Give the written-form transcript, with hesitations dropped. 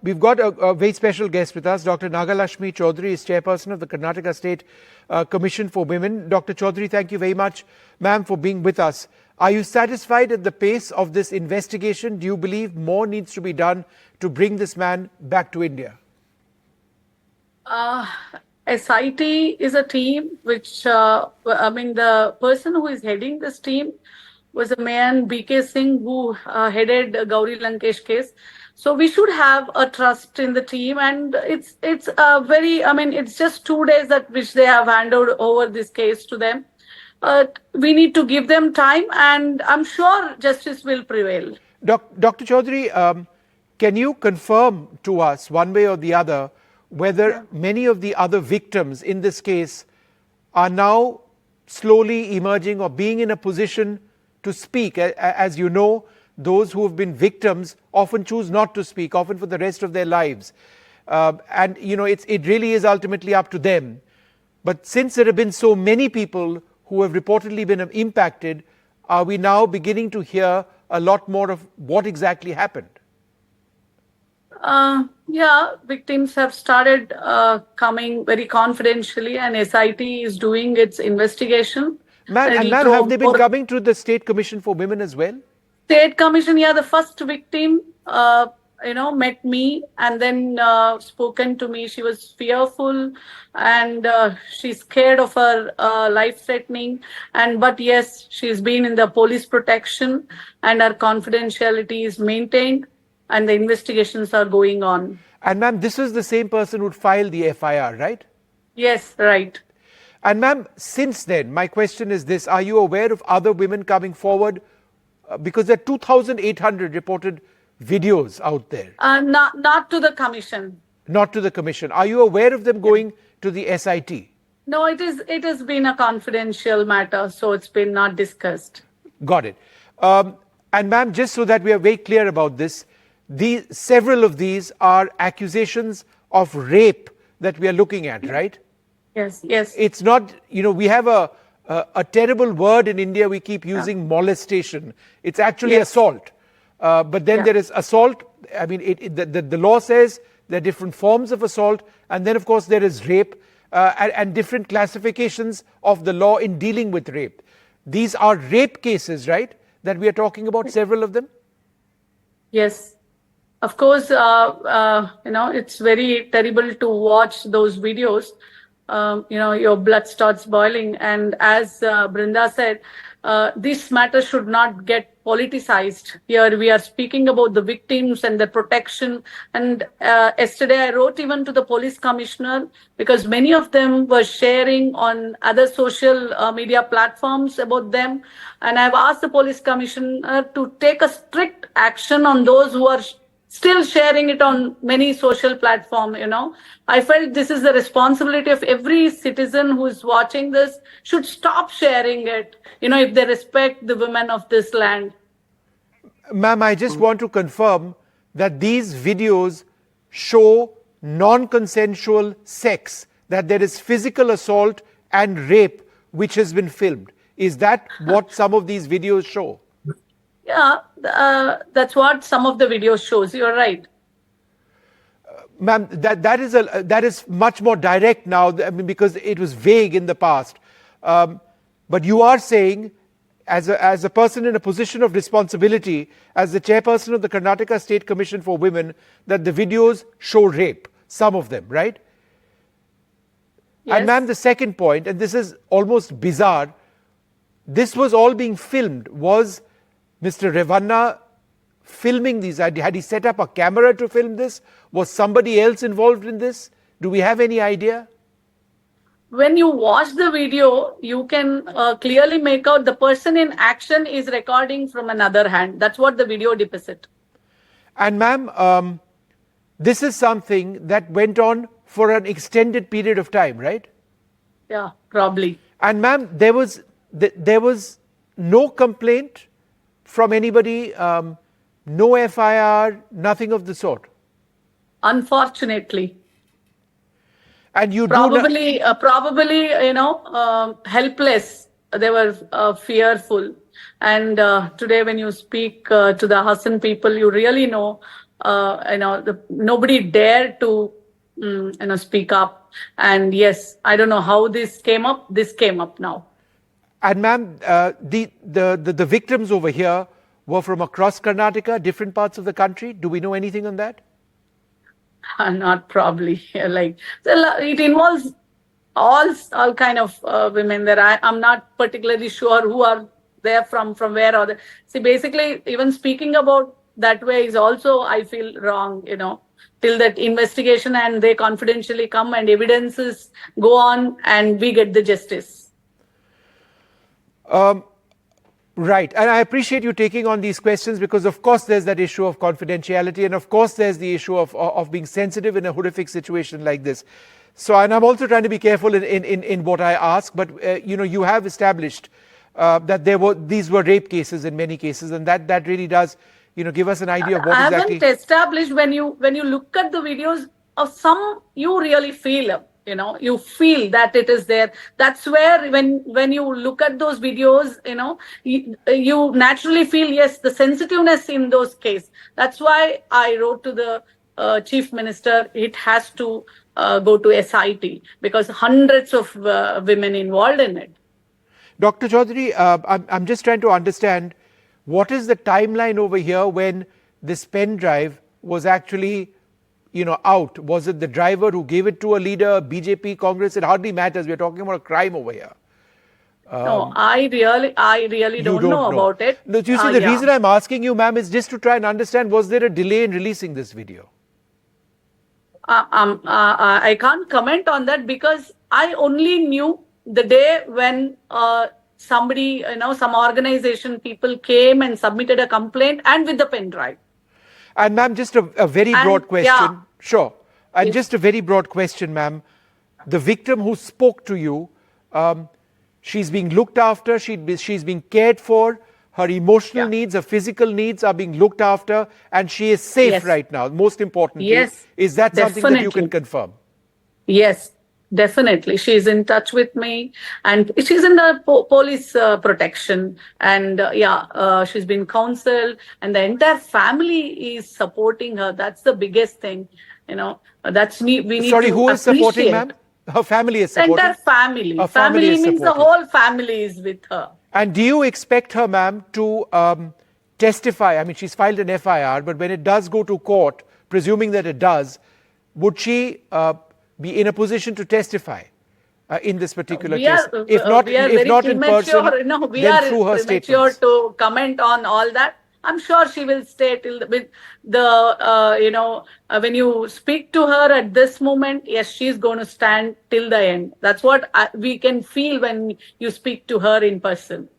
We've got a very special guest with us. Dr. Nagalakshmi Chaudhary is chairperson of the Karnataka State Commission for Women. Dr. Chaudhary, thank you very much, ma'am, for being with us. Are you satisfied at the pace of this investigation? Do you believe more needs to be done to bring this man back to India? SIT is a team which, the person who is heading this team was a man, B.K. Singh, who headed Gauri Lankesh case. So we should have a trust in the team, and it's just 2 days that which they have handed over this case to them. We need to give them time, and I'm sure justice will prevail. Dr. Chaudhary, can you confirm to us one way or the other whether many of the other victims in this case are now slowly emerging or being in a position to speak? As you know, those who have been victims often choose not to speak, often for the rest of their lives. It really is ultimately up to them. But since there have been so many people who have reportedly been impacted, are we now beginning to hear a lot more of what exactly happened? Victims have started coming very confidentially, and SIT is doing its investigation. Ma'am, have they been coming to the State Commission for Women as well? State Commission, the first victim, met me and then spoken to me. She was fearful and she's scared of her life-threatening. But yes, she's been in the police protection and her confidentiality is maintained and the investigations are going on. And ma'am, this is the same person who filed the FIR, right? Yes, right. And ma'am, since then, my question is this: are you aware of other women coming forward? Because there are 2,800 reported videos out there. Not to the commission. Not to the commission. Are you aware of them going to the SIT? No, it has been a confidential matter, so it's been not discussed. Got it. And ma'am, just so that we are very clear about this, several of these are accusations of rape that we are looking at, right? Yes. It's not, we have a terrible word in India we keep using, molestation. It's actually assault. But then there is assault. I mean, the law says there are different forms of assault. And then, of course, there is rape and different classifications of the law in dealing with rape. These are rape cases, right, that we are talking about, several of them? Yes. Of course, it's very terrible to watch those videos. Your blood starts boiling. And as Brinda said, this matter should not get politicized. Here we are speaking about the victims and the protection. And yesterday I wrote even to the police commissioner because many of them were sharing on other social media platforms about them. And I've asked the police commissioner to take a strict action on those who are still sharing it on many social platforms. I felt this is the responsibility of every citizen who is watching this should stop sharing it, if they respect the women of this land. Ma'am, I just want to confirm that these videos show non-consensual sex, that there is physical assault and rape which has been filmed. Is that what some of these videos show? Yeah, that's what some of the videos shows. You're right. Ma'am, that is much more direct now, because it was vague in the past. But you are saying, as a person in a position of responsibility, as the chairperson of the Karnataka State Commission for Women, that the videos show rape, some of them, right? Yes. And ma'am, the second point, and this is almost bizarre, this was all being filmed. Was Mr. Revanna filming these? Had he set up a camera to film this? Was somebody else involved in this? Do we have any idea? When you watch the video, you can clearly make out the person in action is recording from another hand. That's what the video depicts. And ma'am, this is something that went on for an extended period of time, right? Yeah, probably. And ma'am, there was no complaint from anybody, no FIR, nothing of the sort? Unfortunately. And you probably, helpless. They were fearful. And today when you speak to the Hassan people, you really know nobody dared to, speak up. And yes, I don't know how this came up. This came up now. And ma'am, the victims over here were from across Karnataka, different parts of the country. Do we know anything on that? Not probably. It involves all kind of women there. I'm not particularly sure who are there from where or see, basically even speaking about that way is also, I feel, wrong, till that investigation and they confidentially come and evidences go on and we get the justice. Right. And I appreciate you taking on these questions because, of course, there's that issue of confidentiality. And, of course, there's the issue of being sensitive in a horrific situation like this. So, and I'm also trying to be careful in what I ask. But, you have established that these were rape cases in many cases. And that really does, give us an idea of what exactly. I haven't established when you look at the videos of some, you really feel you feel that it is there. That's where when you look at those videos, you naturally feel, yes, the sensitiveness in those cases. That's why I wrote to the Chief Minister, it has to go to SIT because hundreds of women involved in it. Dr. Chaudhary, I'm just trying to understand what is the timeline over here when this pen drive was actually out? Was it the driver who gave it to a leader, BJP, Congress? It hardly matters. We're talking about a crime over here. No, I really don't know about it. No, you see, the reason I'm asking you, ma'am, is just to try and understand, was there a delay in releasing this video? I can't comment on that because I only knew the day when somebody, some organization people came and submitted a complaint and with the pen drive. And ma'am, just a very broad question. Yeah. Sure. And just a very broad question, ma'am. The victim who spoke to you, she's being looked after, she's being cared for, her emotional needs, her physical needs are being looked after, and she is safe right now, most importantly. Yes. Is that something that you can confirm? Yes, definitely. She's in touch with me and she's in the police protection. And she's been counseled and the entire family is supporting her. That's the biggest thing. That's we need Sorry, to who is supporting, ma'am? Her family is supporting? The entire family. Her family is means supporting. the whole family is with her. And do you expect her, ma'am, to testify? I mean, she's filed an FIR, but when it does go to court, presuming that it does, would she be in a position to testify in this particular case? If not in person, then through her statements. To comment on all that. I'm sure she will stay till with the, when you speak to her at this moment, yes, she's going to stand till the end. That's what we can feel when you speak to her in person.